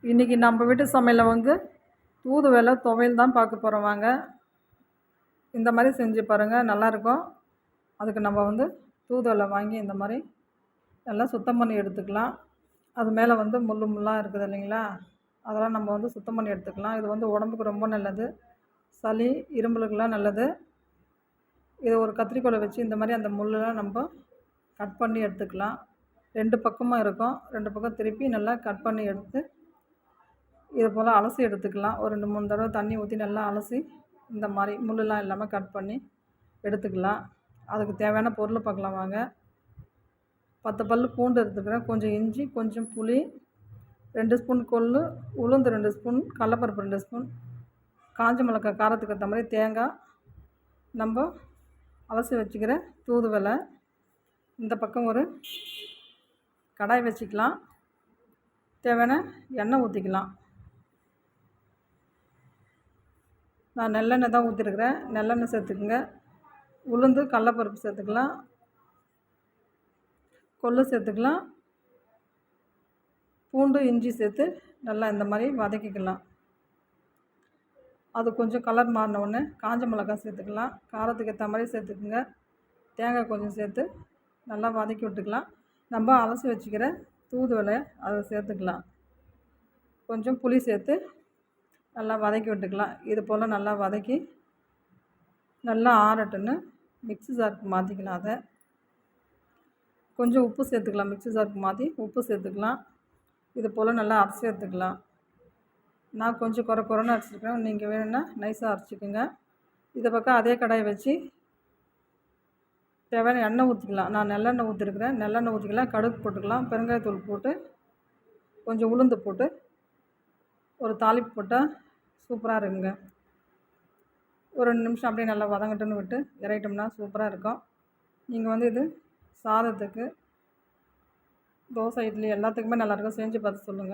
இன்றைக்கி நம்ம வீட்டு சமையலில் வந்து தூதுவளை துவையல் தான் பார்க்க போகிறோம் வாங்க. இந்த மாதிரி செஞ்சு பாருங்கள், நல்லாயிருக்கும். அதுக்கு நம்ம வந்து தூதுவளை வாங்கி இந்த மாதிரி நல்லா சுத்தம் பண்ணி எடுத்துக்கலாம். அது மேலே வந்து முள்ளாக இருக்குது இல்லைங்களா, அதெல்லாம் நம்ம வந்து சுத்தம் பண்ணி எடுத்துக்கலாம். இது வந்து உடம்புக்கு ரொம்ப நல்லது, சளி இரும்பலுக்கெலாம் நல்லது. இதை ஒரு கத்திரிக்கோலை வச்சு இந்த மாதிரி அந்த முள்ளெலாம் நம்ம கட் பண்ணி எடுத்துக்கலாம். 2 பக்கமும் இருக்கும், 2 பக்கம் திருப்பி நல்லா கட் பண்ணி எடுத்து இது போல் அலசி எடுத்துக்கலாம். ஒரு 2 3 தடவை தண்ணி ஊற்றி நல்லா அலசி இந்த மாதிரி முள்ளெலாம் இல்லாமல் கட் பண்ணி எடுத்துக்கலாம். அதுக்கு தேவையான பொருள் பார்க்கலாம் வாங்க. 10 பல் பூண்டு எடுத்துக்கிறேன், கொஞ்சம் இஞ்சி, கொஞ்சம் புளி, 2 ஸ்பூன் கொள்ளு, உளுந்து 2 ஸ்பூன், கடலப்பருப்பு 2 ஸ்பூன், காஞ்ச மிளகாய் காரத்துக்கு ஏற்ற மாதிரி தேங்காய், நம்ம அலசி வச்சுக்கிற தூதுவளை. இந்த பக்கம் ஒரு கடாய் வச்சுக்கலாம், தேவையான எண்ணெய் ஊற்றிக்கலாம். நான் நல்லெண்ணெய் தான் ஊற்றிருக்கிறேன், நல்லெண்ணெய் சேர்த்துக்குங்க. உளுந்து கடலப்பருப்பு சேர்த்துக்கலாம், கொள்ளு சேர்த்துக்கலாம், பூண்டு இஞ்சி சேர்த்து நல்லா இந்த மாதிரி வதக்கிக்கலாம். அது கொஞ்சம் கலர் மாறினவுடனே காஞ்ச மிளகாய் சேர்த்துக்கலாம், காரத்துக்கு ஏற்ற மாதிரி சேர்த்துக்குங்க. தேங்காய் கொஞ்சம் சேர்த்து நல்லா வதக்கி விட்டுக்கலாம். நம்ம அலசி வச்சுக்கிற தூதுவளை அதை சேர்த்துக்கலாம். கொஞ்சம் புளி சேர்த்து நல்லா வதக்கி விட்டுக்கலாம். இது போல் நல்லா வதக்கி நல்லா ஆறட்டுன்னு மிக்ஸி ஜாருக்கு மாற்றிக்கலாம். அதை கொஞ்சம் உப்பு சேர்த்துக்கலாம், மிக்ஸி ஜாருக்கு மாற்றி உப்பு சேர்த்துக்கலாம். இது போல் நல்லா அரைச்சி எடுத்துக்கலாம். நான் கொஞ்சம் குறைன்னு அரைச்சிருக்கேன், நீங்கள் வேணும்னா நைஸாக அரைச்சிக்கோங்க. இதை பக்கம் அதே கடாயை வச்சு தேவையான எண்ணெய் ஊற்றிக்கலாம். நான் நல்லெண்ணெய் ஊற்றிருக்கிறேன், நல்லெண்ணெய் ஊற்றிக்கலாம். கடுகு போட்டுக்கலாம், பெருங்காயத்தூள் போட்டு கொஞ்சம் உளுந்து போட்டு ஒரு தாளிப்பு போட்டால் சூப்பராக இருக்குங்க. ஒரு 2 நிமிஷம் அப்படியே நல்லா வதங்கட்டுன்னு விட்டு இறக்கிட்டோம்னா சூப்பராக இருக்கும். நீங்கள் வந்து இது சாதத்துக்கு, தோசை, இட்லி எல்லாத்துக்குமே நல்லாயிருக்கும். செஞ்சு பார்த்து சொல்லுங்கள்.